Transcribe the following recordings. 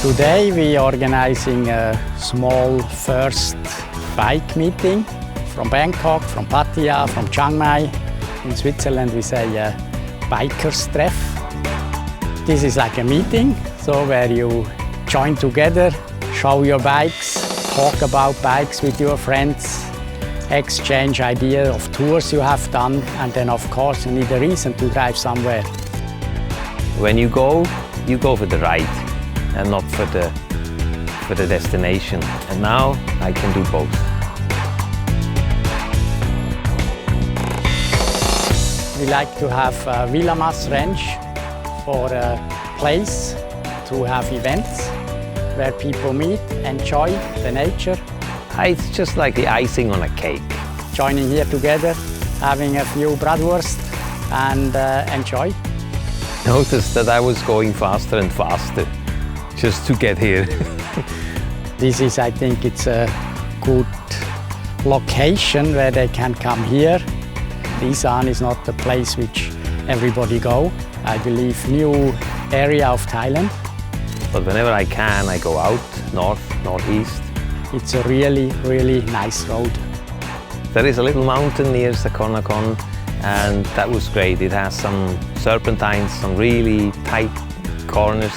Today we are organizing a small first bike meeting from Bangkok, from Pattaya, from Chiang Mai. In Switzerland we say bikers Treff. This is like a meeting, so where you join together, show your bikes, talk about bikes with your friends, exchange ideas of tours you have done, and then of course you need a reason to drive somewhere. When you go for the ride and not for the destination. And now I can do both. We like to have a Villa Mas range for a place to have events where people meet, enjoy the nature. It's just like the icing on a cake. Joining here together, having a few bratwurst and enjoy. Noticed that I was going faster and faster just to get here. I think it's a good location where they can come here. Isan is not the place which everybody go. I believe new area of Thailand. But whenever I can, I go out, north, northeast. It's a really, really nice road. There is a little mountain near Sakon Nakhon, and that was great. It has some serpentines, some really tight corners.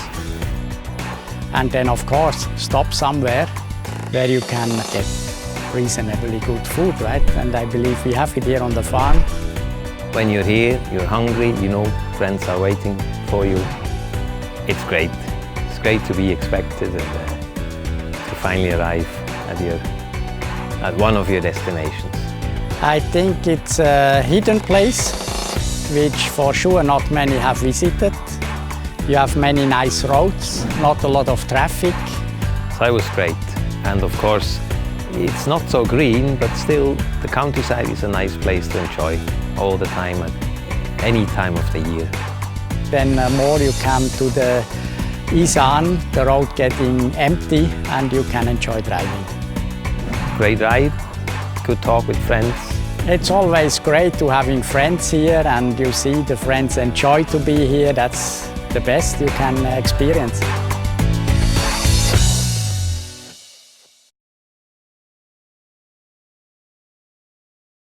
And then of course stop somewhere where you can get reasonably good food, right? And I believe we have it here on the farm. When you're here, you're hungry, you know friends are waiting for you. It's great. It's great to be expected and to finally arrive at one of your destinations. I think it's a hidden place which for sure not many have visited. You have many nice roads, not a lot of traffic. So it was great. And of course, it's not so green, but still the countryside is a nice place to enjoy all the time, at any time of the year. Then more you come to the Isan, the road getting empty and you can enjoy driving. Great ride, good talk with friends. It's always great to having friends here, and you see the friends enjoy to be here. That's the best you can experience.